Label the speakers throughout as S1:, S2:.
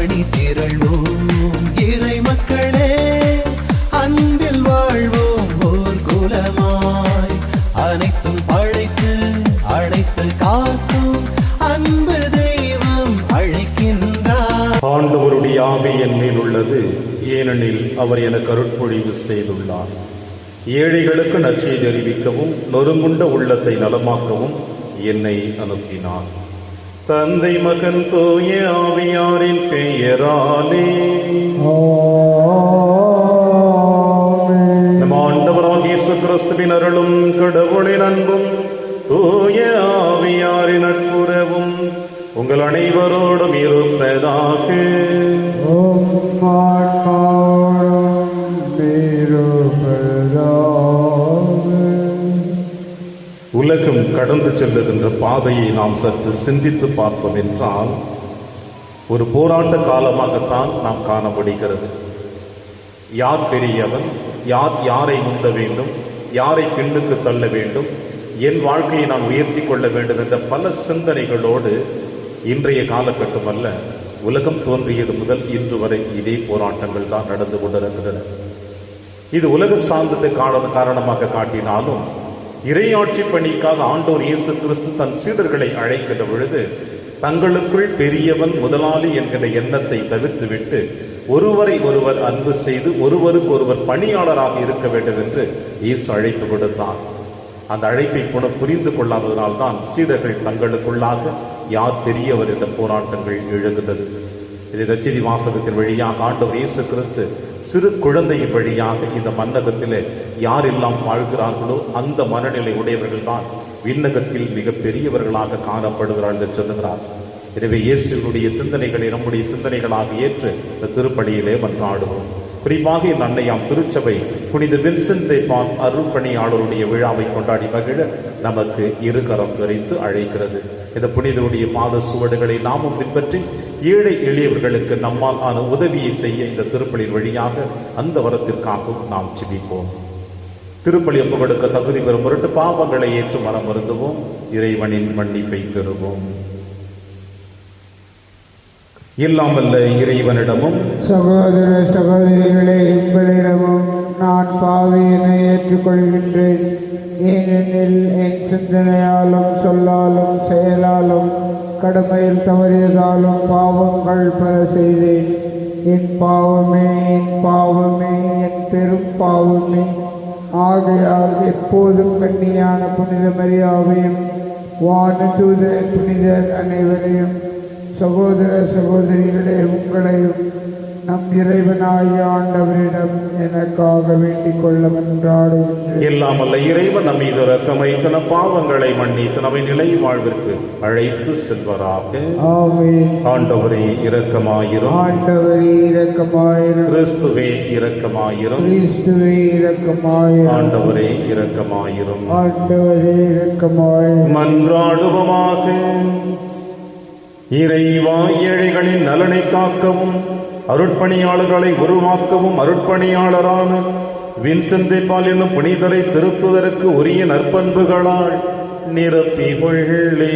S1: அணி திரள்வோம் இறை மக்களே, அன்பில் வாழ்வோம் ஓர் குலமாய். அனைத்தும் படைத்து அழைத்து காக்கும் அன்பு தெய்வம் அழைக்கின்றார்.
S2: ஆண்டவருடைய ஆவி என் மேல் உள்ளது, ஏனெனில் அவர் எனக்கு அருட்பொழிவு செய்துள்ளார். ஏழைகளுக்கு நற்செய்தி அறிவிக்கவும் நொறுங்குண்ட உள்ளத்தை நலமாக்கவும் என்னை அனுப்பினார். தந்தை மகன் தூய ஆவியாரின் பெயராலே நம் ஆண்டவராகிய இயேசு கிறிஸ்துவின் அருளும் கடவுளின் அன்பும் தூய ஆவியாரின் நட்புறவும் உங்கள் அனைவரோடும் இருப்பதாக. உலகம் கடந்து செல்லுகின்ற பாதையை நாம் சற்று சிந்தித்து பார்த்தோம் என்றால் ஒரு போராட்ட காலமாகத்தான் நாம் காணப்படுகிறது. யார் பெரியவன், யாரை முந்த வேண்டும், யாரை பின்னுக்கு தள்ள வேண்டும், என் வாழ்க்கையை நான் உயர்த்தி கொள்ள வேண்டும் என்ற பல சிந்தனைகளோடு இன்றைய காலகட்டம் அல்ல, உலகம் தோன்றியது முதல் இன்று வரை இதே போராட்டங்கள் தான் நடந்து கொண்டிருக்கின்றன. இது உலக சார்ந்ததை காரணமாக காட்டினாலும் இறையாட்சி பணிக்காக ஆண்டவர் இயேசு கிறிஸ்து தன் சீடர்களை அழைக்கின்ற பொழுது தங்களுக்குள் பெரியவன் முதலாளி என்கிற எண்ணத்தை தவிர்த்துவிட்டு ஒருவரை ஒருவர் அன்பு செய்து ஒருவருக்கு ஒருவர் பணியாளராக இருக்க வேண்டும் என்று இயேசு அழைப்பு கொடுத்தார். அந்த அழைப்பை புரிந்து கொள்ளாததனால்தான் சீடர்கள் தங்களுக்குள்ளாக யார் பெரியவர் என்ற போராட்டங்கள் எழுகின்றது. இது நற்செய்தி வாசகத்தின் வழியாக ஆண்டவர் இயேசு கிறிஸ்து சிறு குழந்தையின் வழியாக இந்த மன்னகத்திலே யாரெல்லாம் வாழ்கிறார்களோ அந்த மனநிலை உடையவர்கள் தான் விண்ணகத்தில் மிக பெரியவர்களாக காணப்படுகிறார்கள் என்று சொல்லுகிறார். எனவே இயேசுவினுடைய சிந்தனைகளை நம்முடைய சிந்தனைகளாக ஏற்று இந்த திருப்பலியிலே மன்றாடுவோம். குறிப்பாக இந்த அன்னையாம் திருச்சபை புனித வின்சென்ட் தே பால் அருள்பணியாளருடைய விழாவை கொண்டாடி மகிழ நமக்கு இருகரம் விரித்து அழைக்கிறது. இந்த புனிதருடைய பாத சுவடுகளை நாமும் பின்பற்றி ஏழை எளியவர்களுக்கு நம்மால் ஆன உதவியை செய்ய இந்த திருப்பலியின் வழியாக அந்த வரத்திற்காகவும் நாம் ஜெபிப்போம். திருப்பலி ஒப்பு கொடுக்க தகுதி பெறும் பொருட்டு பாவங்களை ஏற்று மனம் வருந்துவோம், இறைவனின் மன்னிப்பை பெறுவோம். இல்லாமல்ல இறைவனிடமும்
S3: சகோதர சகோதரிகளே, உங்களிடமும் நான் பாவியினை ஏற்றுக்கொள்கின்றேன். ஏனெனில் என் சிந்தனையாலும் சொல்லாலும் செயலாலும் கடமையில் தவறியதாலும் பாவங்கள் பல செய்தேன். என் பாவமே, என் பாவமே, என் பெரும் பாவமே. ஆகையால் எப்போதும் கண்ணியான புனித மரியாவையும் வானதூதர் புனிதர் அனைவரையும் சகோதர சகோதரிகளே உங்களையும் நம் இறைவனாகிய ஆண்டவரிடம் எனக்காக வேண்டிக் கொள்ள மன்றாடுகின்றேன்.
S2: இல்லாமல்ல இறைவன் நம் மீது இரக்கம் வைத்து நம் பாவங்களை மன்னித்து நம்மை நிலை வாழ்விற்கு அழைத்து செல்வராக.
S3: ஆமென்.
S2: ஆண்டவரே இரக்கமாயிரும்.
S3: ஆண்டவரே இரக்கமாயிரும்.
S2: கிறிஸ்துவே இரக்கமாயிரும்.
S3: கிறிஸ்துவே இரக்கமாயிரும்.
S2: ஆண்டவரே இரக்கமாயிரும்.
S3: ஆண்டவரே இரக்கமாயிரும்.
S2: மன்றாடுவோமாக. இறைவா, ஏழைகளின் நலனை காக்கவும் அருட்பணியாளர்களை உருவாக்கவும் அருட்பணியாளரான வின்சென்ட் தே பால் என்னும் புனிதரை திருத்துவதற்கு உரிய நற்பண்புகளால் நிரப்பியுள்ளே.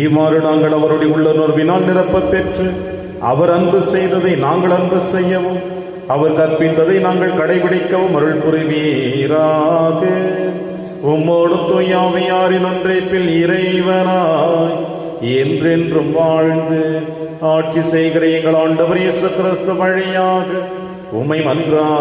S2: இவ்வாறு நாங்கள் அவருடைய உள்ளுணர்வினால் நிரப்ப பெற்று அவர் அன்பு செய்ததை நாங்கள் அன்பு செய்யவும் அவர் கற்பித்ததை நாங்கள் கடைபிடிக்கவும் அருள் புரிவீராக. உம்மோடு தூய ஆவியாரின் ஒன்றைப்பில் இறைவனாய் என்றென்றும் வாழ்ந்து ஆட்சி செய்கிற எங்கள் ஆண்டவர் இயேசு கிறிஸ்து வழியாக உம்மை மன்றாடுகின்றோம்.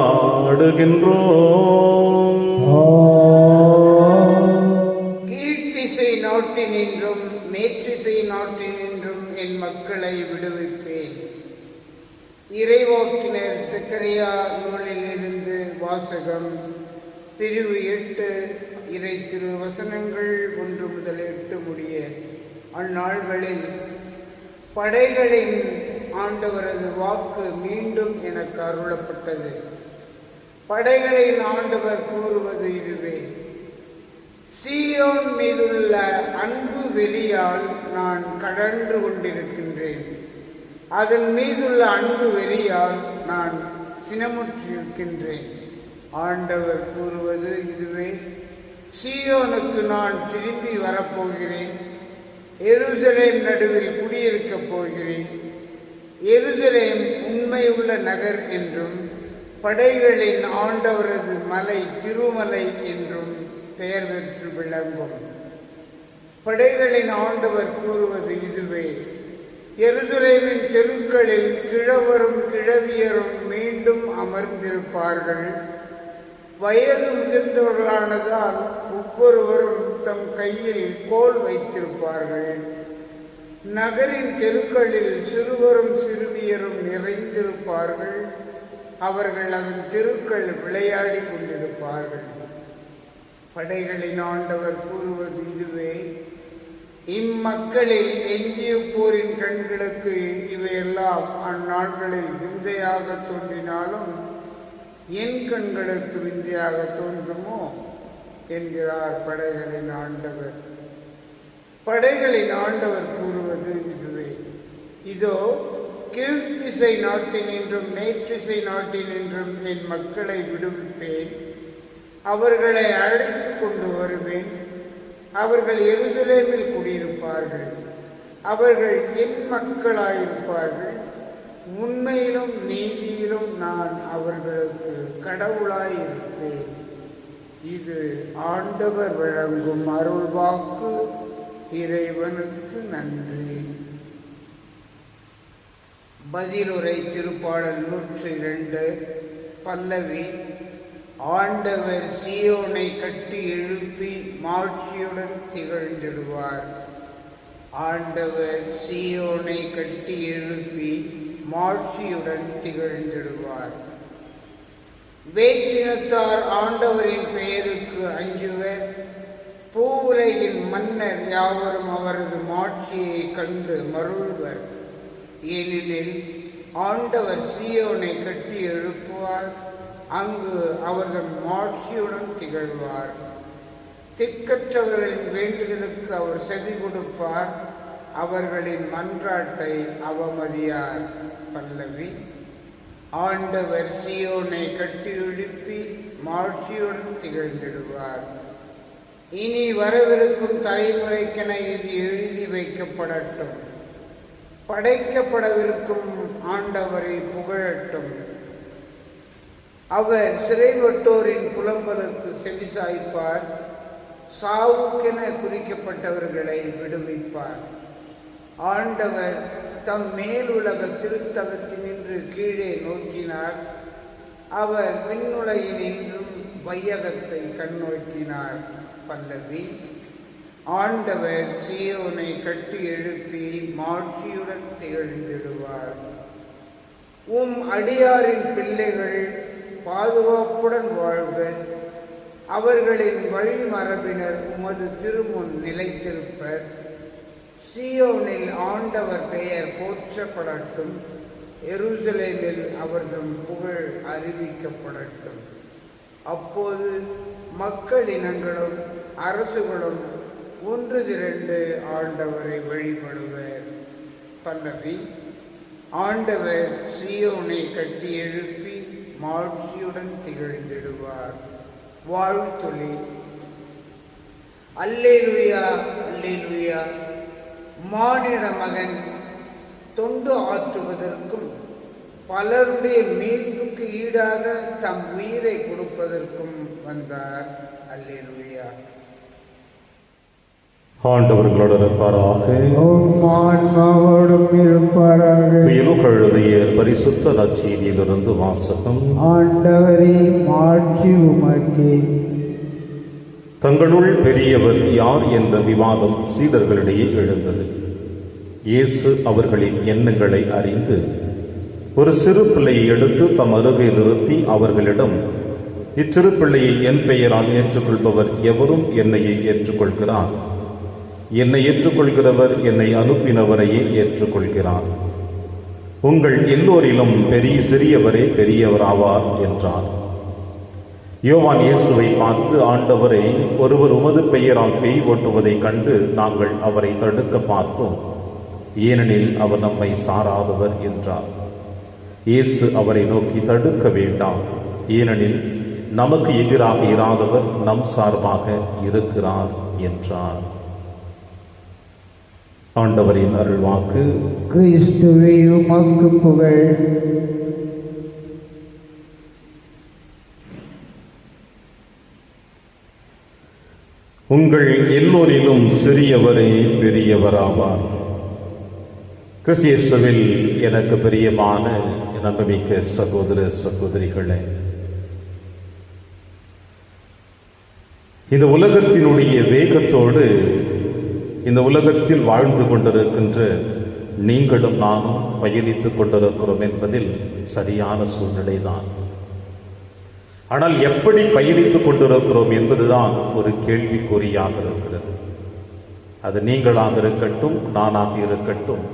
S3: கீழ்த்திசை நாட்டினின்றும் மேற்றிசை நாட்டினின்றும் என் மக்களை விடுவிப்பேன். இறைவாக்கினர் செக்கரியா நூலிலிருந்து வாசகம். பிரிவு 8 இறை திரு வசனங்கள் 1 முதல் 8 முடிய. அந்நாள்களில் படைகளின் ஆண்டவரது வாக்கு மீண்டும் எனக்கு அருளப்பட்டது. படைகளின் ஆண்டவர் கூறுவது இதுவே: சீயோன் மீதுள்ள அன்பு வெறியால் நான் கடன்று கொண்டிருக்கின்றேன். அதன் மீதுள்ள அன்பு வெறியால் நான் சினமுற்றிருக்கின்றேன். ஆண்டவர் கூறுவது இதுவே: சீயோனுக்கு நான் திரும்பி வரப்போகிறேன். எருசலேம் நடுவில் குடியிருக்கப் போகிறேன். எருசலேம் உண்மையுள்ள நகர் என்றும் படைகளின் ஆண்டவரது மலை திருமலை என்றும் பெயர் பெற்று விளங்கும். படைகளின் ஆண்டவர் கூறுவது இதுவே: எருசலேமின் தெருக்களில் கிழவரும் கிழவியரும் மீண்டும் அமர்ந்திருப்பார்கள். வயது முதிர்ந்தவர்களானதால் ஒவ்வொருவரும் தம் கையில் கோல் வைத்திருப்பார்கள். நகரின் தெருக்களில் சிறுவரும் சிறுமியரும் நிறைந்திருப்பார்கள். அவர்கள் அதன் தெருக்கள் விளையாடி கொண்டிருப்பார்கள். படைகளின் ஆண்டவர் கூறுவது இதுவே: இம்மக்களில் எஞ்சியிருப்போரின் கண்களுக்கு இவையெல்லாம் அந்நாட்களில் விந்தையாக தோன்றினாலும் என் கண்களுக்கு விந்தையாக தோன்றுமோ என்கிறார் படைகளின் ஆண்டவர். படைகளின் ஆண்டவர் கூறுவது இதுவே: இதோ கீழ்த்திசை நாட்டினின்றும் மேற்றிசை நாட்டினின்றும் என் மக்களை விடுவிப்பேன். அவர்களை அழைத்து கொண்டு வருவேன். அவர்கள் எருசலேமில் குடியிருப்பார்கள். அவர்கள் என் மக்களாயிருப்பார்கள். உண்மையிலும் நீதியிலும் நான் அவர்களுக்கு கடவுளாயிருப்பேன். இது ஆண்டவர் வழங்கும் அருள்வாக்கு. இறைவனுக்கு நன்றி. பதிலுரை திருப்பாடல் 102 பல்லவி. ஆண்டவர் சீயோனை கட்டி எழுப்பி மாட்சியுடன் திகழ்ந்திடுவார். ஆண்டவர் சீயோனை கட்டி எழுப்பி மாட்சியுடன் திகழ்ந்திடுவார். வேற்றினத்தார் ஆண்டவரின் பெயருக்கு அஞ்சுவர். பூவுலகின் மன்னர் யாவரும் அவரது மாட்சியை கண்டு மருள்வர். ஏனெனில் ஆண்டவர் சீயோனை கட்டி எழுப்புவார். அங்கு அவர்கள் மாட்சியுடன் திகழ்வார். திக்கற்றவர்களின் வேண்டுதலுக்கு அவர் செவி கொடுப்பார். அவர்களின் மன்றாட்டை அவமதியார். பல்லவி. ஆண்டவர் சீயோனை கட்டி எழுப்பி மாட்சியுடன் திகழ்ந்திடுவார். இனி வரவிருக்கும் தலைமுறைக்கென இது எழுதி வைக்கப்படட்டும். படைக்கப்படவிருக்கும் ஆண்டவரை புகழட்டும். அவர் சிறைப்பட்டோரின் புலம்பலுக்கு செவிசாய்ப்பார். சாவுக்கென குறிக்கப்பட்டவர்களை விடுவிப்பார். ஆண்டவர் தம் மேலுலக திருத்தலத்தினின்று கீழே நோக்கினார். அவர் விண்ணுலகினின்றும் வையகத்தை கண்ணோக்கினார். பல்லவி. ஆண்டவர் சீயோனை கட்டி எழுப்பி மாட்சியுடன் திகழ்ந்திடுவார். அடியாரின் பிள்ளைகள் பாதுகாப்புடன் வாழ்வர். அவர்களின் வழிமரபினர் உமது திருமுன் நிலைத்திருப்பர். சீயோனில் ஆண்டவர் பெயர் போற்றப்படட்டும். எருசலேமில் அவர்கள் புகழ் அறிவிக்கப்படட்டும். அப்போது மக்களினங்களும் அரசுகளும் ஒன்று திரண்டு ஆண்டவரை வழிபடுவர். பல்லவி. ஆண்டவர் சீயோனை கட்டி எழுப்பி மாட்சியுடன் திகழ்ந்திடுவார். வாழ்த்தொலி. அல்லேலூயா, அல்லேலூயா. மானிட மகன் தொண்டு ஆற்றுவதற்கும் பலருடைய மீட்புக்கு ஈடாக தம் உயிரை கொடுப்பதற்கும் வந்தார். அல்லேலூயா.
S2: ஆண்டவர்களோடு இருப்பாராக.
S3: ஆன்மாவோடும் இருப்பாராக.
S2: எழுதிய பரிசுத்த நற்செய்தியிலிருந்து வாசகம்.
S3: ஆண்டவரே, மாட்சி உமக்கே.
S2: தங்களுள் பெரியவர் யார் என்ற விவாதம் சீடர்களிடையே எழுந்தது. இயேசு அவர்களின் எண்ணங்களை அறிந்து ஒரு சிறு பிள்ளையை எடுத்து தம் அருகே நிறுத்தி அவர்களிடம், இச்சிறு பிள்ளையை என் பெயரால் ஏற்றுக்கொள்பவர் எவரும் என்னையே ஏற்றுக்கொள்கிறார். என்னை ஏற்றுக்கொள்கிறவர் என்னை அனுப்பினவரையே ஏற்றுக்கொள்கிறார். உங்கள் எல்லோரிலும் சிறியவரே பெரியவராவார் என்றார். யோவான் இயேசுவை பார்த்து, ஆண்டவரை, ஒருவர் உமது பெயரால் பேய் ஓட்டுவதை கண்டு நாங்கள் அவரை தடுக்க பார்த்தோம். ஏனெனில் அவர் நம்மை சாராதவர் என்றார். இயேசு அவரை நோக்கி, தடுக்க வேண்டாம். ஏனெனில் நமக்கு எதிராக இராதவர் நம் சார்பாக இருக்கிறார் என்றார். ஆண்டவரின் அருள்வாக்கு.
S3: கிறிஸ்துவே உமக்கு புகழ்.
S2: உங்கள் எல்லோரிலும் சிறியவரே பெரியவராவார். கிறிஸ்து இயேசுவில் எனக்கு பிரியமான நம்பிக்கை சகோதர சகோதரிகளே, இந்த உலகத்தினுடைய வேகத்தோடு இந்த உலகத்தில் வாழ்ந்து கொண்டிருக்கின்ற நீங்களும் நானும் பயணித்துக் கொண்டிருக்கிறோம் என்பதில் சரியான சூழ்நிலைதான். ஆனால் எப்படி பயணித்துக் கொண்டிருக்கிறோம் என்பதுதான் ஒரு கேள்விக்குறியாக இருக்கிறது. அது நீங்களாக இருக்கட்டும், நானாக இருக்கட்டும்,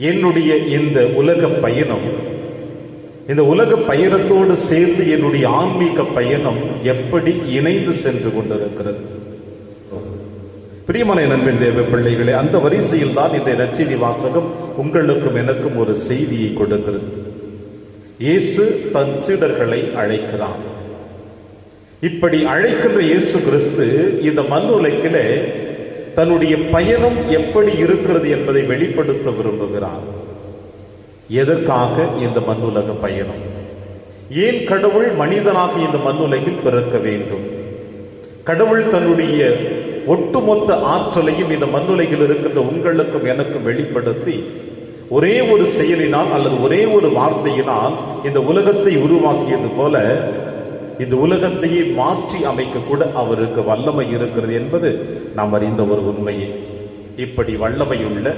S2: என்னுடைய இந்த உலக பயணம், இந்த உலக பயணத்தோடு சேர்ந்து என்னுடைய ஆன்மீக பயணம் எப்படி இணைந்து சென்று கொண்டிருக்கிறது? பிரியமான நண்பின் தேவ பிள்ளைகளே, அந்த வரிசையில் தான் இன்றைய நற்செய்தி வாசகம் உங்களுக்கும் எனக்கும் ஒரு செய்தியை கொடுக்கிறது. இயேசு தன் சீடர்களை அழைக்கிறார். இப்படி அழைக்கின்ற இயேசு கிறிஸ்து இந்த மண் உலகிலே தன்னுடைய பயணம் எப்படி இருக்கிறது என்பதை வெளிப்படுத்த விரும்புகிறார். எதற்காக இந்த மண் உலக பயணம்? ஏன் கடவுள் மனிதனாக இந்த மண் உலகில் பிறக்க வேண்டும்? கடவுள் தன்னுடைய ஒட்டுமொத்த ஆற்றலையும் இந்த மண் உலகில் இருக்கின்ற உங்களுக்கும் எனக்கும் வெளிப்படுத்தி ஒரே ஒரு செயலினால் அல்லது ஒரே ஒரு வார்த்தையினால் இந்த உலகத்தை உருவாக்கியது போல இந்த உலகத்தையே மாற்றி அமைக்க கூட அவருக்கு வல்லமை இருக்கிறது என்பது நாம் அறிந்த ஒரு உண்மையே. இப்படி வல்லமையுள்ள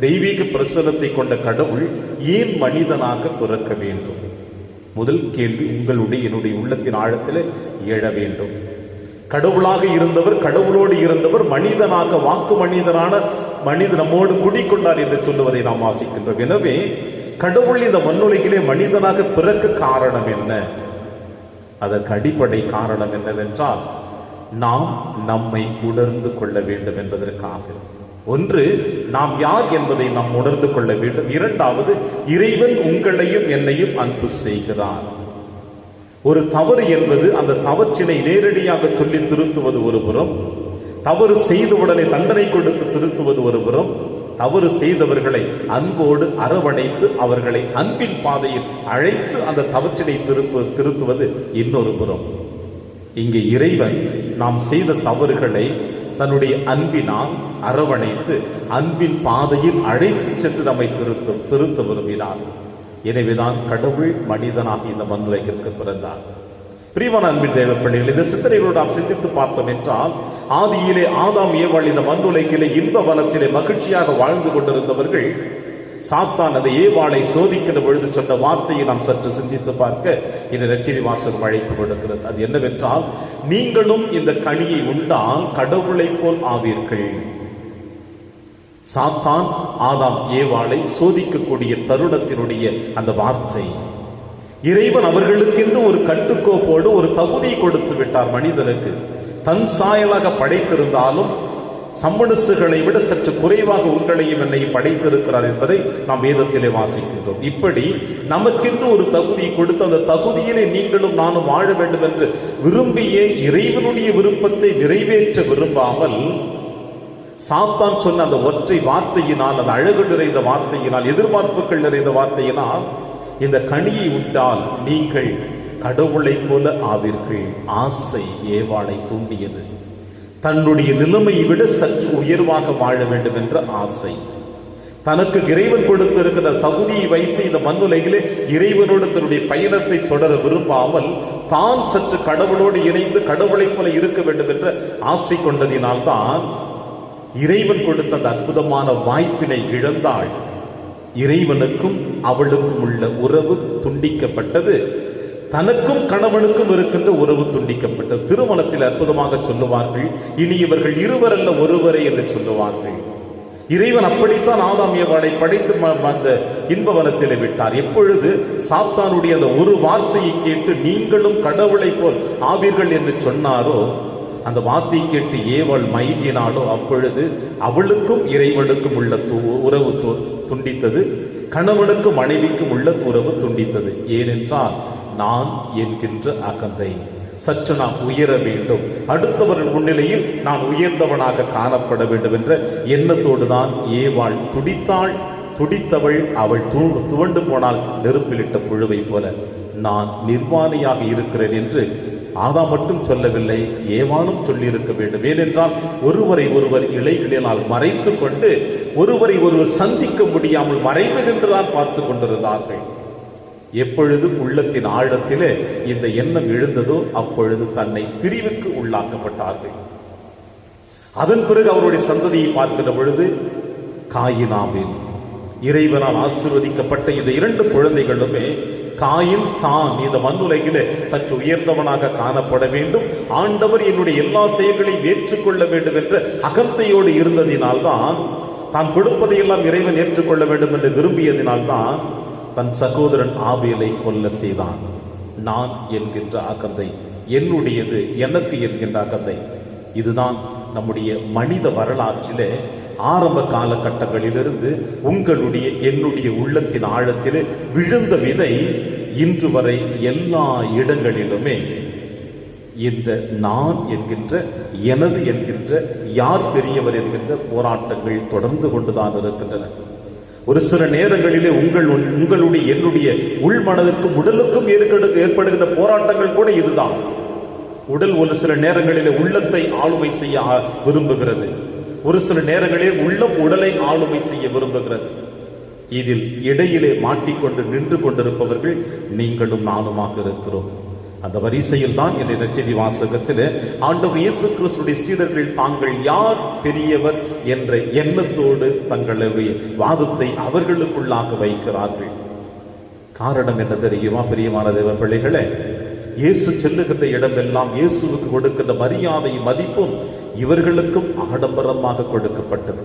S2: தெய்வீக பிரசன்னத்தை கொண்ட கடவுள் ஏன் மனிதனாக பிறக்க வேண்டும்? முதல் கேள்வி உங்களுடைய என்னுடைய உள்ளத்தின் ஆழத்தில் எழ வேண்டும். கடவுளாக இருந்தவர், கடவுளோடு இருந்தவர், மனிதனாக வாக்கு மனிதனான மனிதன் நம்மோடு குடிக்கொண்டார் என்று சொல்லுவதை நாம் வாசிக்கின்றோம். எனவே கடவுள் இந்த மண்ணுலகிலே மனிதனாக பிறக்க காரணம் என்ன? அதற்கு அடிப்படை காரணம் என்னவென்றால் நாம் நம்மை உணர்ந்து கொள்ள வேண்டும் என்பதற்காக. ஒன்று, நாம் யார் என்பதை நாம் உணர்ந்து கொள்ள வேண்டும். இரண்டாவது, இறைவன் உங்களையும் என்னையும் அன்பு செய்கிறார். ஒரு தவறு என்பது அந்த தவற்றினை நேரடியாக சொல்லி திருத்துவது ஒரு புறம், தவறு செய்தவுடனே தண்டனை கொடுத்து திருத்துவது ஒரு புறம், தவறு செய்தவர்களை அன்போடு அரவணைத்து அவர்களை அன்பின் பாதையில் அழைத்து அந்த தவற்றினை திருத்துவது இன்னொரு புறம். இங்கே இறைவன் நாம் செய்த தவறுகளை தன்னுடைய அன்பினால் அரவணைத்து அன்பின் பாதையில் அழைத்து சென்று நம்மை திருத்த விரும்பினார். எனவேதான் கடவுள் மனிதனாக இந்த மண்ணுலகிற்கு பிறந்தார். பிரியமான அன்பின் தேவ பிள்ளைகள், இந்த சிந்தனைகளோடு நாம் சிந்தித்து பார்த்தோம் என்றால், ஆதியிலே ஆதாம் ஏவாள் இந்த மண்ணுலகிலே இன்ப வனத்திலே மகிழ்ச்சியாக வாழ்ந்து கொண்டிருந்தவர்கள் சாத்தான் அந்த ஏவாளை சோதிக்கிற பொழுது சொன்ன வார்த்தையை நாம் சற்று சிந்தித்து பார்க்க இந்த நற்செய்தி வாசகம் அழைப்பு கொடுக்கிறது. அது என்னவென்றால், நீங்களும் இந்த கனியை உண்டால் கடவுளை போல் ஆவீர்கள். சாத்தான் ஆதாம் ஏவாளை சோதிக்கக்கூடிய தருணத்தினுடைய அந்த வார்த்தை. இறைவன் அவர்களுக்கென்று ஒரு கட்டுக்கோப்போடு ஒரு தகுதியை கொடுத்து விட்டார் மனிதனுக்கு. தன் சாயலாக படைத்திருந்தாலும் சம்மனுசுகளை விட சற்று குறைவாக உங்களையும் என்னையும் படைத்திருக்கிறார் என்பதை நாம் வேதத்திலே வாசிக்கின்றோம். இப்படி நமக்கென்று ஒரு தகுதியை கொடுத்து அந்த தகுதியிலே நீங்களும் நானும் வாழ வேண்டும் என்று விரும்பிய இறைவனுடைய விருப்பத்தை நிறைவேற்ற விரும்பாமல் சாத்தான் சொன்ன அந்த ஒற்றை வார்த்தையினால், அந்த அழகு நிறைந்த வார்த்தையினால், எதிர்பார்ப்புகள் நிறைந்த வார்த்தையினால், இந்த கனியை உண்டால் நீங்கள் கடவுளை போல ஆவீர்கள். ஆசை ஏவாளை தூண்டியது. தன்னுடைய நிலைமையை விட சற்று உயர்வாக வாழ வேண்டும் என்ற ஆசை. தனக்கு இறைவன் கொடுத்திருக்கிற தகுதியை வைத்து இந்த மண்ணுலகிலே இறைவனோடு தன்னுடைய பயணத்தை தொடர விரும்பாமல் தான் சற்று கடவுளோடு இணைந்து கடவுளை போல இருக்க வேண்டும் என்ற ஆசை கொண்டதினால்தான் இறைவன் கொடுத்த அந்த அற்புதமான வாய்ப்பினை இழந்தாள். இறைவனுக்கும் அவளுக்கும் உள்ள உறவு துண்டிக்கப்பட்டது. தனக்கும் கணவனுக்கும் இருக்கின்ற உறவு துண்டிக்கப்பட்டது. திருமணத்தில் அற்புதமாக சொல்லுவார்கள், இனி இவர்கள் இருவரல்ல ஒருவரே என்று சொல்லுவார்கள். இறைவன் அப்படித்தான் ஆதாம் ஏவாளை படைத்து அந்த இன்பவனத்திலே விட்டார். எப்பொழுது சாத்தானுடைய அந்த ஒரு வார்த்தையை கேட்டு நீங்களும் கடவுளை போல் ஆவீர்கள் என்று சொன்னாரோ, அந்த வார்த்தையை கேட்டு ஏவாள் மயங்கினாலோ, அப்பொழுது அவளுக்கும் இறைவனுக்கும் உள்ள உறவு துண்டித்தது. கணவனுக்கும் மனைவிக்கும் உள்ள உறவு துண்டித்தது. ஏனென்றால் நான் என்கின்ற அகந்தை, சற்று நாம் உயர வேண்டும், அடுத்தவர்கள் முன்னிலையில் நான் உயர்ந்தவனாக காணப்பட வேண்டும் என்ற எண்ணத்தோடு தான் ஏவாள் துடித்தாள். துடித்தவள் அவள் துவண்டு போனால் நெருப்பிலிட்ட புழுவை போல. நான் நிர்வாணியாக இருக்கிறேன் என்று ஆதாம் மட்டும் சொல்லவில்லை, ஏவாளும் சொல்லியிருக்க வேண்டும். ஏனென்றால் ஒருவரை ஒருவர் இலைகளினால் மறைத்து கொண்டு ஒருவரை ஒருவர் சந்திக்க முடியாமல் மறைந்து நின்றுதான் பார்த்து கொண்டிருந்தார்கள். எப்பொழுது உள்ளத்தின் ஆழத்திலே இந்த எண்ணம் எழுந்ததோ அப்பொழுது தன்னை பிரிவுக்கு உள்ளாக்கப்பட்டார்கள். அதன் பிறகு அவருடைய சந்ததியை பார்க்கிற பொழுது காயின் ஆபேல், இறைவனால் ஆசீர்வதிக்கப்பட்ட இந்த 2 குழந்தைகளுமே காயின் தான் இந்த மண்ணுலகிலே சற்று உயர்ந்தவனாக காணப்பட வேண்டும், ஆண்டவர் என்னுடைய எல்லா செயல்களையும் ஏற்றுக்கொள்ள வேண்டும் என்ற அகந்தையோடு இருந்ததினால்தான், தான் கொடுப்பதையெல்லாம் இறைவன் ஏற்றுக்கொள்ள வேண்டும் என்று விரும்பியதினால்தான் தன் சகோதரன் ஆபேலை கொல்ல செய்தான். நான் என்கின்ற அகந்தை, என்னுடையது எனக்கு என்கின்ற அகந்தை. இதுதான் நம்முடைய மனித வரலாற்றிலே ஆரம்ப காலகட்டங்களிலிருந்து உங்களுடைய என்னுடைய உள்ளத்தின் ஆழத்திலே விழுந்த விதை இன்று வரை எல்லா இடங்களிலுமே இந்த நான் என்கின்ற, எனது என்கின்ற, யார் பெரியவர் என்கின்ற போராட்டங்கள் தொடர்ந்து கொண்டுதான் இருக்கின்றன. ஒரு சில நேரங்களிலே உங்களுடைய என்னுடைய உள்மனதிற்கும் உடலுக்கும் ஏற்படுகின்ற போராட்டங்கள் கூட இதுதான். உடல் ஒரு சில நேரங்களிலே உள்ளத்தை ஆளுமை செய்ய விரும்புகிறது, ஒரு சில நேரங்களிலே உள்ளம் உடலை ஆளுமை செய்ய விரும்புகிறது. இதில் இடையிலே மாட்டிக்கொண்டு நின்று கொண்டிருப்பவர்கள் நீங்களும் நானுமாக இருக்கிறோம். அந்த வரிசையில் தான் இந்த நற்செய்தி வாசகத்தில் ஆண்டவர் இயேசு கிறிஸ்துவின் சீடர்கள் தாங்கள் யார் பெரியவர் என்ற எண்ணத்தோடு தங்களுடைய வாதத்தை அவர்களுக்குள்ளாக வைக்கிறார்கள். காரணம் என்ன தெரியுமா பிரியமான தேவ பிள்ளைகளே? இயேசு செல்லுகின்ற இடமெல்லாம் இயேசுவுக்கு கொடுக்கின்ற மரியாதையும் மதிப்பும் இவர்களுக்கும் ஆடம்பரமாக கொடுக்கப்பட்டது.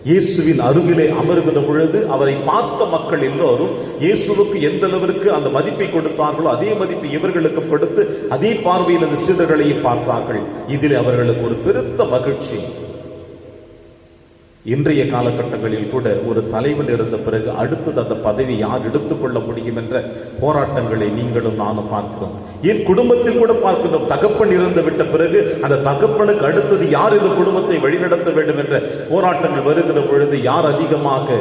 S2: இயேசுவின் அருகிலே அமர்கிற பொழுது அவரை பார்த்த மக்கள் எல்லோரும் இயேசுவுக்கு எந்த அளவிற்கு அந்த மதிப்பை கொடுத்தார்களோ அதே மதிப்பை இவர்களுக்கும் கொடுத்து அதே பார்வையில் அந்த சீடர்களையும் பார்த்தார்கள். இதில் அவர்களுக்கு ஒரு பெருத்த மகிழ்ச்சி. இன்றைய காலகட்டங்களில் கூட ஒரு தலைவன் இருந்த பிறகு அடுத்தது அந்த பதவி யார் எடுத்துக்கொள்ள முடியும் என்ற போராட்டங்களை நீங்களும் நானும் பார்க்கிறோம். என் குடும்பத்தில் கூட பார்க்கிறோம். தகப்பன் இறந்து விட்ட பிறகு அந்த தகப்பனுக்கு அடுத்தது யார் இந்த குடும்பத்தை வழிநடத்த வேண்டும் என்ற போராட்டங்கள் வருகிற பொழுது யார் அதிகமாக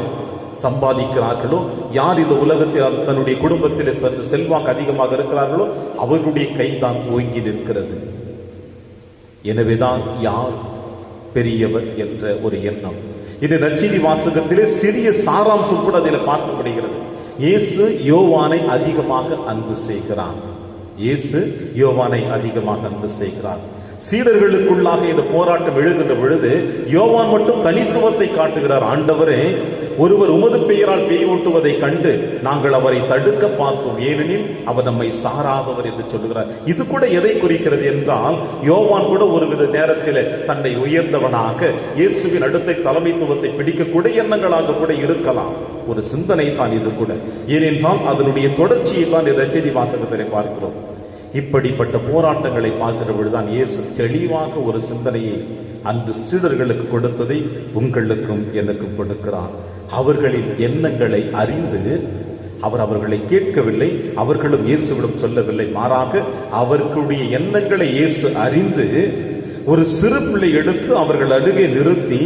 S2: சம்பாதிக்கிறார்களோ, யார் இந்த உலகத்தில் தன்னுடைய குடும்பத்தில் சற்று செல்வாக்கு அதிகமாக இருக்கிறார்களோ அவர்களுடைய கைதான் ஓங்கி நிற்கிறது. எனவேதான் யார் பெரியவர் என்ற ஒரு எண்ணம். இந்த நற்செய்தி வாசகத்திலே சிறிய சாராம்சம் கூட அதில் பார்க்க முடிகிறது. இயேசு யோவானை அதிகமாக அன்பு செய்கிறார். இயேசு யோவானை அதிகமாக அன்பு செய்கிறார். சீடர்களுக்குள்ளாக இந்த போராட்டம் எழுகின்ற பொழுது யோவான் மட்டும் தனித்துவத்தை காட்டுகிறார். ஆண்டவரே, ஒருவர் உமது பெயரால் பேய் ஓட்டுவதை கண்டு நாங்கள் அவரை தடுக்க பார்த்தோம், ஏனெனில் அவர் நம்மை சாராதவர் என்று சொல்லுகிறார். இது கூட எதை குறிக்கிறது என்றால், யோவான் கூட ஒருவித நேரத்தில் தன்னை உயர்ந்தவனாக இயேசுவின் அடுத்த தலைமைத்துவத்தை பிடிக்கக்கூடிய எண்ணங்களாக கூட இருக்கலாம். ஒரு சிந்தனை தான் இது கூட. ஏனென்றால் அதனுடைய தொடர்ச்சியை தான் நற்செய்தி வாசகத்திலே பார்க்கிறோம். இப்படிப்பட்ட போராட்டங்களை பார்க்கிற பொழுதுதான் இயேசு தெளிவாக ஒரு சிந்தனையை அன்று சீடர்களுக்கு கொடுத்ததை உங்களுக்கும் எனக்கும் கொடுக்கிறார். அவர்களின் எண்ணங்களை அறிந்து அவர்களை கேட்கவில்லை, அவர்களும் இயேசுவிடம் சொல்லவில்லை. மாறாக அவர்களுடைய எண்ணங்களை இயேசு அறிந்து ஒரு சிறு பிள்ளை எடுத்து அவர்கள் அருகே நிறுத்தி,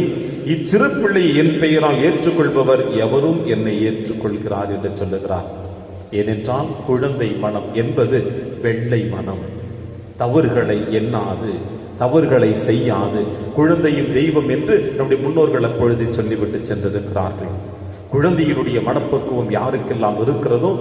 S2: இச்சிறு பிள்ளையை என் பெயரால் ஏற்றுக்கொள்பவர் எவரும் என்னை ஏற்றுக்கொள்கிறார் என்று சொல்லுகிறார். ஏனென்றால் குழந்தை மனம் என்பது வெள்ளை மனம், தவறுகளை எண்ணாது, தவறுகளை செய்யாது, குழந்தையும் தெய்வம் என்று நம்முடைய முன்னோர்கள் அப்பொழுது சொல்லிவிட்டு சென்றிருக்கிறார்கள். குழந்தையினுடைய மனப்பக்குவம் யாருக்கெல்லாம் இருக்கிறதோ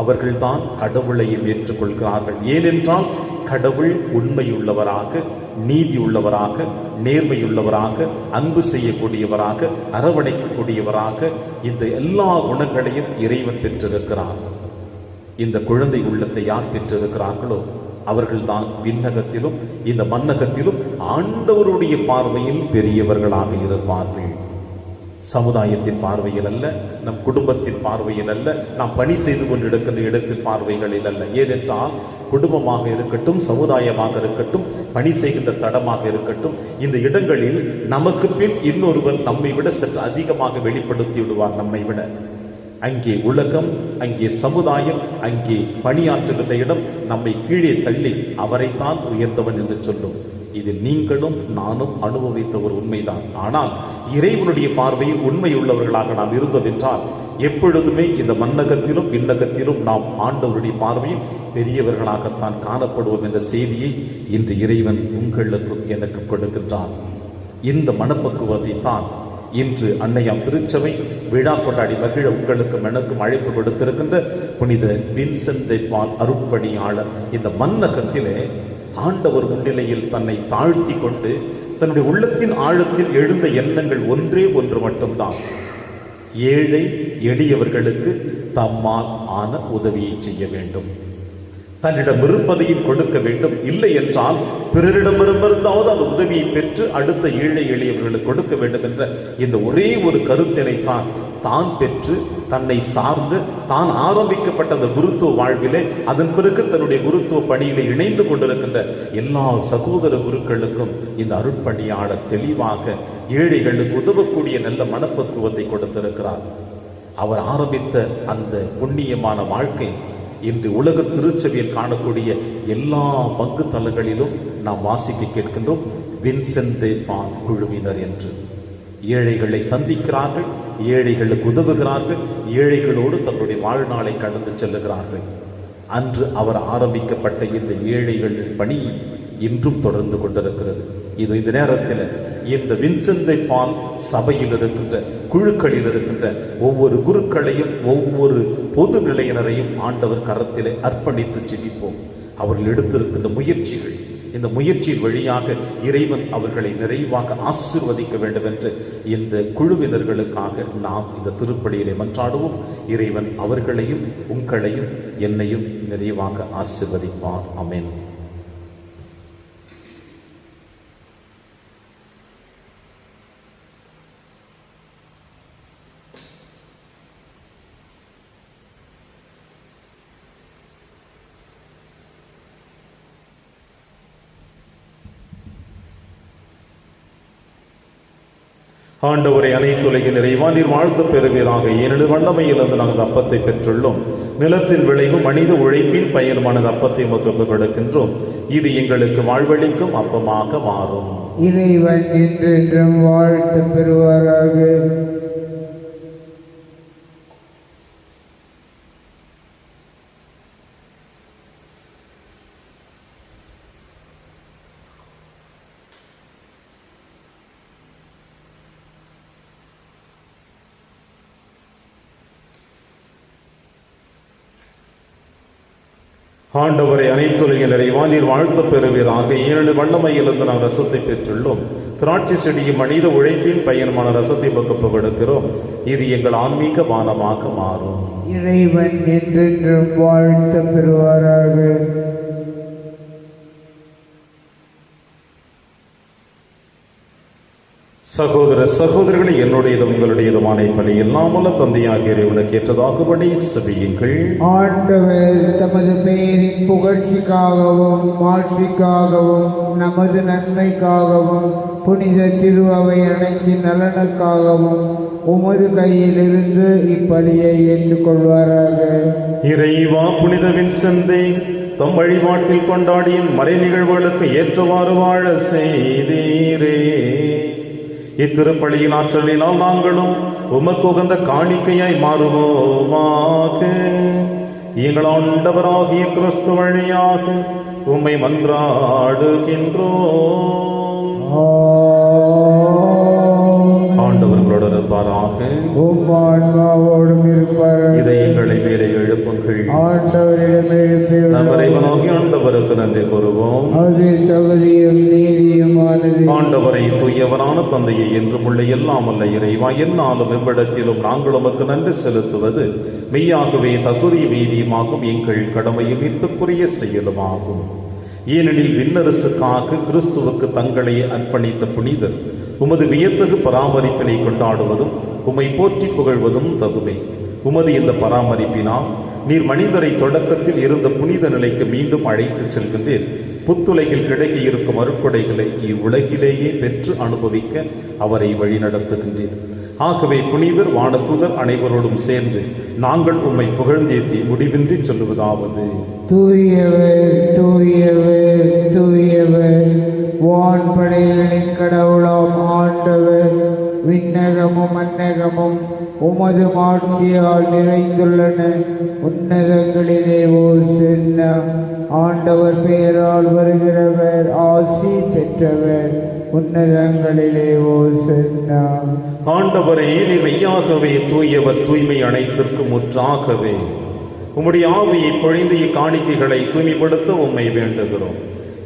S2: அவர்கள்தான் கடவுளையும் ஏற்றுக்கொள்கிறார்கள். ஏனென்றால் கடவுள் உண்மையுள்ளவராக, நீதி உள்ளவராக, நேர்மையுள்ளவராக, அன்பு செய்யக்கூடியவராக, அரவணைக்கக்கூடியவராக இந்த எல்லா குணங்களையும் இறைவன் பெற்றிருக்கிறார். இந்த குழந்தை உள்ளத்தை யார் பெற்றிருக்கிறார்களோ அவர்கள்தான் விண்ணகத்திலும் இந்த மண்ணகத்திலும் ஆண்டவருடைய பார்வையில் பெரியவர்களாக இருப்பார்கள். சமுதாயத்தின் பார்வையில் அல்ல, நம் குடும்பத்தின் பார்வையில் அல்ல, நாம் பணி செய்து கொண்டிருக்கின்ற இடத்தின் பார்வைகளில் அல்ல. ஏனென்றால் குடும்பமாக இருக்கட்டும், சமுதாயமாக இருக்கட்டும், பணி செய்கின்ற தடமாக இருக்கட்டும், இந்த இடங்களில் நமக்கு பின் இன்னொருவர் நம்மை விட சற்று அதிகமாக வெளிப்படுத்தி விடுவார். நம்மை விட அங்கே உலகம், அங்கே சமுதாயம், அங்கே பணியாற்றுகின்ற இடம் நம்மை கீழே தள்ளி அவரைத்தான் உயர்ந்தவன் என்று சொல்லும். இதில் நீங்களும் நானும் அனுபவித்த ஒரு உண்மைதான். ஆனால் இறைவனுடைய பார்வையில் உண்மை உள்ளவர்களாக நாம் இருந்தோம் என்றால் எப்பொழுதுமே இந்த மன்னகத்திலும் விண்ணகத்திலும் நாம் ஆண்டவருடைய பார்வையில் பெரியவர்களாகத்தான் காணப்படுவோம் என்ற செய்தியை இன்று இறைவன் உங்களுக்கும் எனக்கு கொடுக்கின்றான். இந்த மனப்பக்குவத்தை தான் இன்று அன்னையாம் திருச்சபை விழா கொண்டாடி மகிழ உங்களுக்கும் எனக்கும் அழைப்பு கொடுத்திருக்கின்ற புனித வின்சென்ட் தி பால் அருட்பணியாளர் இந்த மன்னகத்திலே ஆண்டவர் முன்னிலையில் தன்னை தாழ்த்தி கொண்டு தன்னுடைய உள்ளத்தின் ஆழத்தில் எழுந்த எண்ணங்கள் ஒன்றே ஒன்று மட்டும்தான்: ஏழை எளியவர்களுக்கு தம்மால் ஆன உதவியை செய்ய வேண்டும், தன்னிடம் இருப்பதையும் கொடுக்க வேண்டும், இல்லை என்றால் பிறரிடமிருந்தாவது அந்த உதவியை பெற்று அடுத்த ஏழை எளியவர்களுக்கு கொடுக்க வேண்டும் என்ற இந்த ஒரே ஒரு கருத்தினை தான் பெற்று தன்னை சார்ந்து தான் ஆரம்பிக்கப்பட்ட அந்த குருத்துவ வாழ்விலே அதன் பிறகு தன்னுடைய குருத்துவ பணியிலே இணைந்து கொண்டிருக்கின்ற எல்லா சகோதர குருக்களுக்கும் இந்த அருட்பணியாளர் தெளிவாக ஏழைகளுக்கு உதவக்கூடிய நல்ல மனப்பக்குவத்தை கொடுத்திருக்கிறார். அவர் ஆரம்பித்த அந்த புண்ணியமான வாழ்க்கை இன்று உலக திருச்சபையில் காணக்கூடிய எல்லா பங்கு தலங்களிலும் நாம் வாசிக்க கேட்கின்றோம். வின்சென்ட் தி பால் குழுவினர் என்று ஏழைகளை சந்திக்கிறார்கள், ஏழைகளுக்கு உதவுகிறார்கள், ஏழைகளோடு தன்னுடைய வாழ்நாளை கடந்து செல்லுகிறார்கள். அன்று அவர் ஆரம்பிக்கப்பட்ட இந்த ஏழைகள் பணி இன்றும் தொடர்ந்து கொண்டிருக்கிறது. இது இந்த நேரத்தில் இந்த வின்சென்ட் தி பால் சபையில் இருக்கின்ற குழுக்களில் இருக்கின்ற ஒவ்வொரு குருக்களையும் ஒவ்வொரு பொது நிலையினரையும் ஆண்டவர் கரத்திலே அர்ப்பணித்து ஜெபிப்போம். அவர்கள் எடுத்திருக்கின்ற முயற்சிகள், இந்த முயற்சியின் வழியாக இறைவன் அவர்களை நிறைவாக ஆசீர்வதிக்க வேண்டும் என்று இந்த குழுவினர்களுக்காக நாம் இந்த திருப்பலியிலே மன்றாடுவோம். இறைவன் அவர்களையும் உங்களையும் என்னையும் நிறைவாக ஆசீர்வதிப்பார். ஆமென். ஆண்டவரை அனைத்துலகின் நிறைவா நீர் வாழ்த்து பெறுவீராக. ஏனெனில் வல்லமையிலிருந்து நாங்கள் அப்பத்தை பெற்றுள்ளோம். நிலத்தின் விளைவு மனித உழைப்பின் பயனுமான அப்பத்தை உமக்கு கொடுக்கின்றோம். இது எங்களுக்கு வாழ்வளிக்கும் அப்பமாக மாறும்.
S3: இறைவன் என்றென்றும் வாழ்த்து பெறுவாராக.
S2: ஆண்டவரை அனைத்துலகின் நிறைவா நீர் வாழ்த்து பெறுவீராக. ஏனெனில் வல்லமையிலிருந்து நாம் ரசத்தை பெற்றுள்ளோம். திராட்சை செடியும் மனித உழைப்பின் பயனுமான ரசத்தை பக்கம் கொடுக்கிறோம். இது எங்கள் ஆன்மீக பானமாக மாறும்.
S3: இறைவன் என்றென்றும் வாழ்த்து பெறுவாராக.
S2: சகோதர சகோதரிகளை, என்னுடையதும் உங்களுடையதுமான பணி எல்லாமல்ல தந்தையாகிய இறைவனுக்கு ஏற்றதாகும்படி செபியுங்கள்.
S3: ஆண்டவர் தமது பெயரின் புகழ்ச்சிக்காகவும் மாட்சிக்காகவும் நமது நன்மைக்காகவும் புனித திரு அவை அனைத்தின் நலனுக்காகவும் உமது கையிலிருந்து இப்பலியை ஏற்றுக்கொள்வாராக.
S2: இறைவா, புனித வின்சென்ட்டை தம் வழிபாட்டில் கொண்டாடிய மறை நிகழ்வுகளுக்கு ஏற்றவாறு வாழ செய்தீரே. இத்திருப்பலியின் ஆற்றலினால் நாங்களும் உமக்கு உகந்த காணிக்கையாய் மாறுவோமாக. எங்கள் ஆண்டவராகிய கிறிஸ்து வழியாக உம்மை மன்றாடுகின்றோம். ஆண்டவர்களோடு இருப்பாராக.
S3: ஆன்மாவோடும் இருப்பாராக.
S2: இதை எங்களை மேலே எழுப்புங்கள்.
S3: ஆண்டவரிடம் எழுப்பி
S2: இறைவனாகிய ஆண்டவருக்கு நன்றி கூறுவோம்.
S3: அது தகுதியும் நீதியுமானது.
S2: ஆண்டவரை தூயவரான தந்தையை என்றும் உள்ள எல்லாம் அல்ல இறைவா, என்னாலும் எவ்விடத்திலும் நாங்கள் உமக்கு நன்றி செலுத்துவது மெய்யாகவே தகுதி வீதியுமாகும், எங்கள் கடமையும் மீட்புக்குரிய செயலுமாகும். ஏனெனில் விண்ணரசுக்காக கிறிஸ்துவுக்கு தங்களை அர்ப்பணித்த புனிதர் உமது வியத்தகு பராமரிப்பினை கொண்டாடுவதும் உம்மை போற்றி புகழ்வதும் தகுமே. உமது இந்த பராமரிப்பினால் நீர் மனிதரை தொடக்கத்தில் இருந்த புனித நிலைக்கு மீண்டும் அழைத்து செல்கின்றீர். புத்துலகில் கிடைக்க இருக்கும் அருட்கொடைகளை இவ்வுலகிலேயே பெற்று அனுபவிக்க அவரை வழிநடத்துகின்றீர். ஆகவே புனிதர் வானதூதர் அனைவரோடும் சேர்ந்து நாங்கள் உம்மை புகழ்ந்தேத்தி முடிவின்றி சொல்லுவதாவது:
S3: தூயவர் தூயவர் தூயவர், வான்படைகளின் கடவுளாம் ஆண்டவர், விண்ணகமும் மன்னகமும் உமது மாட்சியால் நிறைந்துள்ளன. உன்னதங்களிலே ஓசன்னா. ஆண்டவர் பெயரால் வருகிறவர் ஆசி பெற்றவர். உன்னதங்களிலே ஓசன்னா.
S2: ஆண்டவரே, நீர் மெய்யாகவே தூயவர், தூய்மை அனைத்திற்கும் முற்றாகவே. உம்முடைய ஆவியை பொழிந்து இக்காணிக்கைகளை தூய்மைப்படுத்த உம்மை வேண்டுகிறோம்.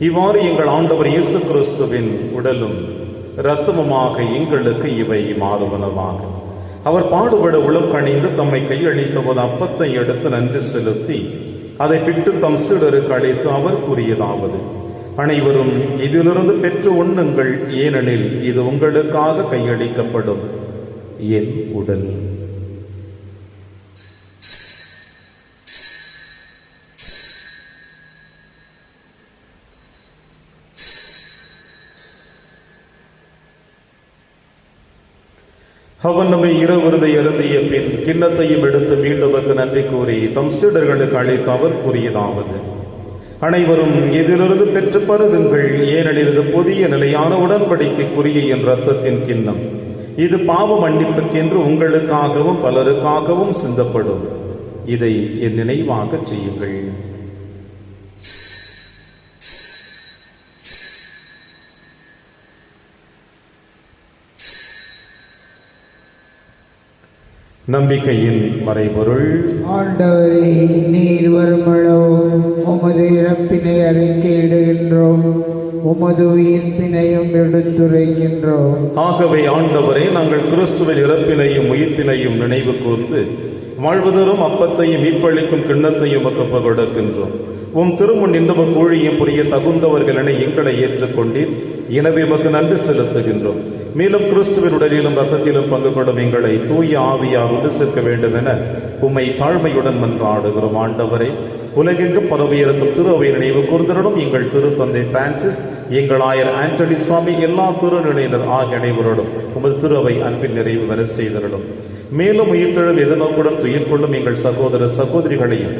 S2: இவ்வாறு எங்கள் ஆண்டவர் இயேசு கிறிஸ்துவின் உடலும் இரத்தமுமாக எங்களுக்கு இவை மாறுவனவாக. அவர் பாடுபட உளம் கணிந்து தம்மை கையளித்த போது அப்பத்தை எடுத்து நன்றி செலுத்தி அதை பிட்டு தம் சீடருக்கு அளித்து அவர் கூறியதாவது: அனைவரும் இதிலிருந்து பெற்று உண்ணுங்கள், ஏனெனில் இது உங்களுக்காக கையளிக்கப்படும் என் உடல். அவன் நம்மை இரவிருந்தை அருந்திய பின் கிண்ணத்தையும் எடுத்து மீண்டும் நன்றி கூறி தம் சீடர்களுக்கு அளித்து அவர் கூறியதாவது: அனைவரும் இதிலிருந்து பெற்று பருகுங்கள், ஏனெனில் இது புதிய நிலையான உடன்படிக்கைக்குரிய என் இரத்தத்தின் கிண்ணம். இது பாவ மன்னிப்புக்கென்று உங்களுக்காகவும் பலருக்காகவும் சிந்தப்படும். இதை என் நினைவாக செய்யுங்கள். நம்பிக்கையின் மறைபொருள்.
S3: ஆண்டவரே, நீர் வருமளவும் உமது இறப்பினை அறிக்கையிடுகின்றோம், உமது உயிர்ப்பினையும் எடுத்துரைக்கின்றோம்.
S2: ஆகவே ஆண்டவரே, நாங்கள் கிறிஸ்துவின் இறப்பினையும் உயிர்ப்பினையும் நினைவு கூர்ந்து வாழ்வதரும் அப்பத்தையும் மீட்பளிக்கும் கிண்ணத்தையும் ஒப்புக் கொடுக்கின்றோம். உம் திருமுன் நின்று கூழியும் புரிய தகுந்தவர்கள் என எங்களை ஏற்றுக்கொண்டீர். எனவே உமக்கு நன்றி செலுத்துகின்றோம். மேலும் கிறிஸ்துவின் உடலிலும் இரத்தத்திலும் பங்கு கொள்ளும் எங்களை தூய ஆவியார் ஒன்று சேர்க்க வேண்டும் என உம்மை தாழ்மையுடன் மன்றாடுகிறோம். ஆண்டவரை, உலகெங்கு பரவியிருக்கும் திரு அவை நினைவு கூர்ந்தருடன் எங்கள் திருத்தந்தை பிரான்சிஸ், எங்கள் ஆயர் ஆண்டனி சுவாமி, எல்லா திருநிலையினர் ஆகிய அனைவரோடும் உமது திரு அவை அன்பின் நிறைவு வர செய்தருளும். மேலும் உயிர்த்தெழும் எதிர்நோக்குடன் துயிர் கொள்ளும் எங்கள் சகோதர சகோதரிகளையும்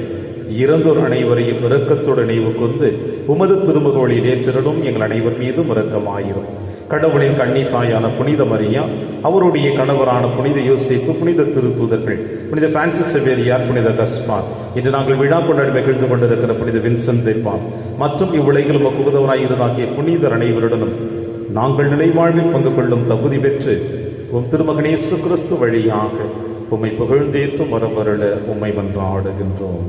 S2: இறந்தோர் அனைவரையும் இரக்கத்தோடு நினைவு கூர்ந்து உமது திருமுகவழியில் ஏற்றிடும் எங்கள் அனைவர் மீதும் இரக்கமாயிரும். கடவுளின் கன்னி தாயான புனித மரியா, அவருடைய கணவரான புனித யோசேப்பு, புனித திருத்தூதர்கள், புனித பிரான்சிஸ் செவேரியார், புனித கஸ்பார், இன்று நாங்கள் விழா கொண்டாடி மகிழ்ந்து கொண்டிருக்கிற புனித வின்சென்ட் தெப்பான் மற்றும் இவ்வுலகில் உமக்கு உதவராய் இருந்தாகிய புனிதர் அனைவருடனும் நாங்கள் நிலைவாழ்வில் பங்கு கொள்ளும் தகுதி பெற்று உம் திருமகன் இயேசு கிறிஸ்து வழியாக உம்மை புகழ்ந்தேத்தும் வரவருள உம்மை மன்றாடுகின்றோம்.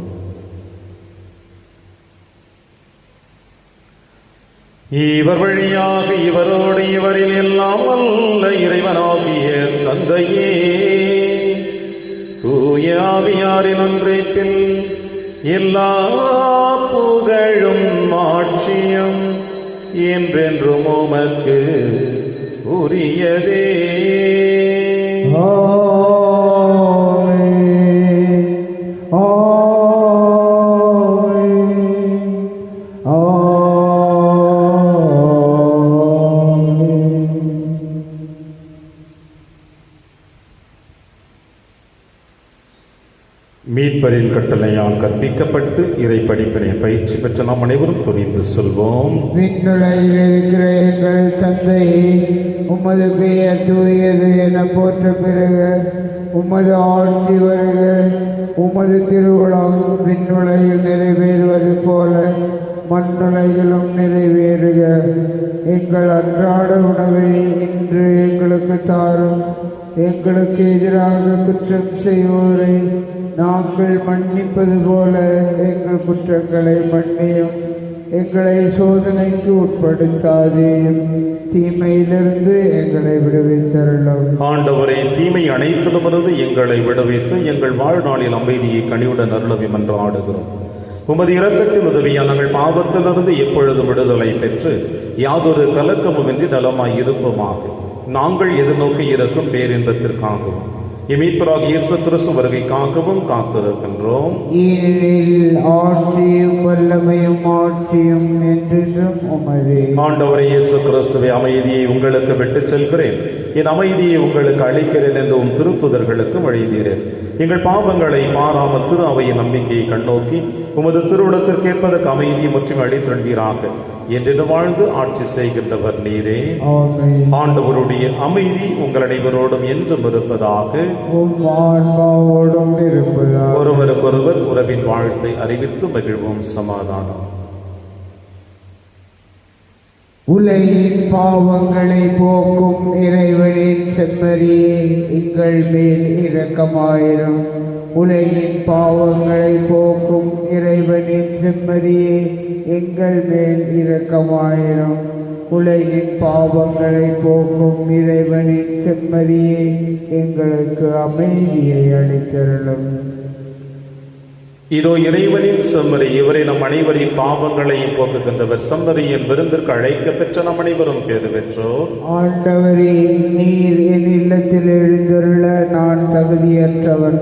S2: இவர் வழியாக இவரோடு இவரில் எல்லாம் வல்ல இறைவனாகிய தந்தையே, தூய ஆவியாரின் ஒன்றிப்பில் எல்லா புகழும் ஆட்சியும் என்றென்றும் உமக்கு உரியதே. மீட்பரின் கட்டளையால் கற்பிக்கப்பட்டு இறை படிப்பினை பயிற்சி பெற்ற நாம் அனைவரும் துணிந்து சொல்வோம்.
S3: விண்ணுலகில் இருக்கிற எங்கள் தந்தையே, உமது பெயர் தூயது என போற்ற பிறக, உமது ஆட்சி வருக, உமது திருவுளம் விண்ணுலகில் நிறைவேறுவது போல மண்ணுலகிலும் நிறைவேறுக. எங்கள் அன்றாட உணவை இன்று எங்களுக்கு தாரும். எங்களுக்கு எதிராக குற்றம் செய்வோரை நாங்கள் மன்னிப்பது போல எங்கள் குற்றங்களை மன்னியும். எங்களை சோதனைக்கு உட்படுத்தாதேயும், தீமையிலிருந்து எங்களை விடுவித்தருளும்.
S2: ஆண்டவரே, தீமை அனைத்திலுமிருந்து எங்களை விடுவித்து எங்கள் வாழ்நாளில் அமைதியை கனிவுடன் அருளவும் என்று ஆடுகிறோம். உமது இரக்கத்தின் உதவியால் நாங்கள் பாவத்திலிருந்து எப்பொழுதும் விடுதலை பெற்று யாதொரு கலக்கமுமின்றி நலமாய் இருப்போமாக. நாங்கள் எதிர்நோக்கி இருக்கும் பேரின்பத்திற்காகவும் மீட்பராகிய இயேசு கிறிஸ்து வருகைக்காகவும் காத்திருக்கின்றோம்.
S3: ஏனெனில் ஆட்சியும் வல்லமையும் ஆட்சியும் என்றென்றும் உமதே.
S2: ஆண்டவரே இயேசு கிறிஸ்துவே, அமைதியை உங்களுக்கு விட்டுச் செல்கிறேன், என் அமைதியை உங்களுக்கு அளிக்கிறேன் என்று உம் திருத்துதர்களுக்கும் எழுதினீர். எங்கள் பாவங்களை மாறாமல் திரு அவையின் நம்பிக்கையை கண்ணோக்கி உமது திருவுளத்திற்கேற்பதற்கு அமைதியை மற்றும் அளித்திருந்தீராக என்று வாழ்ந்து ஆட்சி செய்கின்றவர் நீரே. ஆண்டவருடைய அமைதி உங்கள் அனைவரோடும் என்றும் இருப்பதாக. ஒருவருக்கொருவர் உறவின் வாழ்த்தை அறிவித்து மகிழ்வோம். சமாதானம்.
S3: உலகின் பாவங்களை போக்கும் இறைவனின் செம்மறியே, எங்கள் மேல் இரக்கமாயிரும். உலகின் பாவங்களை போக்கும் இறைவனின் செம்மறியே, எங்கள் மேல் இரக்கமாயிரும். உலகின் பாவங்களை போக்கும் இறைவனின் செம்மறியே, எங்களுக்கு அமைதியை அளித்தருளும்.
S2: இதோ இறைவனின் செம்மறி, இவரை நம் அனைவரின் பாவங்களையும் போக்குகின்றவர். செம்மறியின் விருந்திற்கு அழைக்க பெற்ற நம் அனைவரும் பேறு பெற்றோர்.
S3: ஆண்டவரே, நீர் என் இல்லத்தில் எழுந்தருள நான் தகுதியற்றவன்.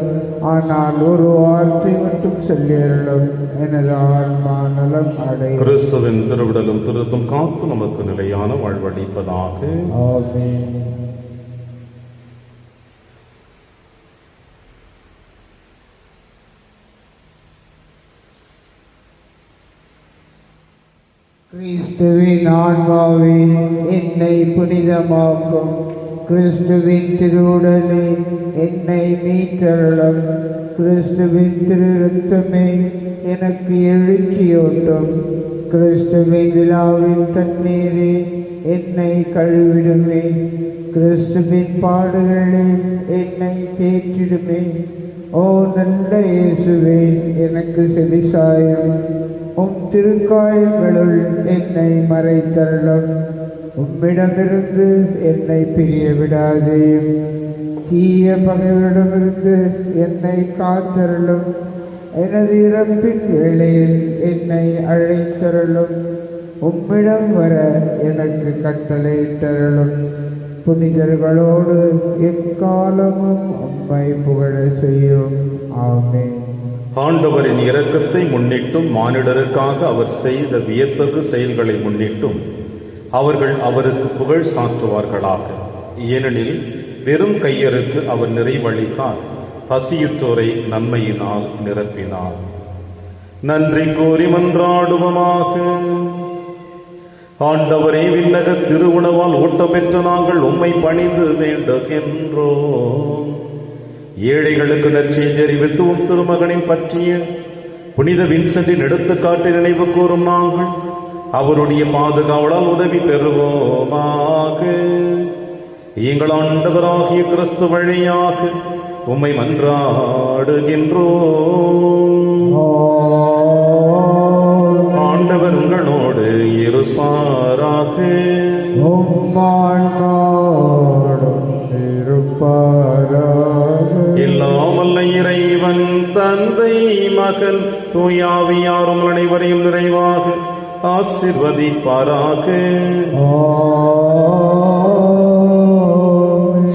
S3: ஆனால் ஒரு வார்த்தை மட்டும் சொல்லியருளும், எனது ஆன்மா நலம் அடையும்.
S2: கிறிஸ்துவின் திருவிடலும் திருத்தும் காத்து நமக்கு நிலையான வாழ்வளிப்பதாக.
S3: ஆமென். கிறிஸ்துவின் ஆன்மாவே, என்னை புனிதமாக்கும். கிறிஸ்துவின் திருவுடலே, என்னை மீட்டருளும். கிறிஸ்துவின் திரு இரத்தமே, எனக்கு எழுச்சியூட்டும். கிறிஸ்துவின் விழாவின் தண்ணீரே, என்னை கழுவிடுமே. கிறிஸ்துவின் பாடுகளே, என்னை தேற்றிடுமே. ஓ நல்ல இயேசுவே, எனக்கு செவிசாயும். உம் திருக்காயங்களுள் என்னை மறைத்தருளும். உம்மிடமிருந்து என்னை பிரிய விடாதேயும். தீய பகைவரிடமிருந்து என்னை காத்தருளும். எனது இறப்பின் வேளையில் என்னை அழைத்தருளும். உம்மிடம் வர எனக்கு கட்டளையிட்டருளும். புனிதர்களோடு எக்காலமும் உம்மை புகழ செய்யும். ஆமென்.
S2: ஆண்டவரின் இரக்கத்தை முன்னிட்டும் மானிடருக்காக அவர் செய்த வியத்தகு செயல்களை முன்னிட்டும் அவர்கள் அவருக்கு புகழ் சாற்றுவார்களாக. ஏனெனில் வெறும் கையருக்கு அவர் நிறைவளித்தார், பசியுற்றோரை நன்மையினால் நிரப்பினார். நன்றி கூறி மன்றாடுவமாக. ஆண்டவரே, விண்ணக திருவுணவால் ஊட்டம் பெற்ற நாங்கள் உம்மை பணிந்து வேண்டுகின்றோம். ஏழைகளுக்கு நற்செய்தி அறிவித்து உம் திருமகனின் பற்றிய புனித வின்சென்டின் எடுத்துக்காட்டு நினைவு கூறும் நாங்கள் அவருடைய பாதுகாவலால் உதவி பெறுவோமாக. எங்கள் ஆண்டவராகிய கிறிஸ்து வழியாக உம்மை மன்றாடுகின்றோம். ஆண்டவர் உங்களோடு இருப்பாராக. எல்லாம் வல்ல இறைவன் தந்தை, மகன், தூயாவியாரும் அனைவரையும் நிறைவாக ஆசீர்வதிப்பாராக.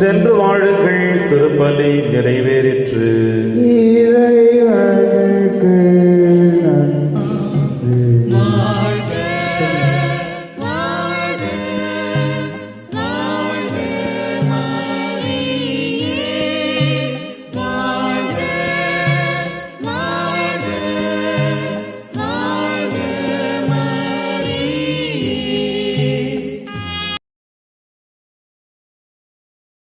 S2: சென்று வாழுங்கள், திருப்பலி நிறைவே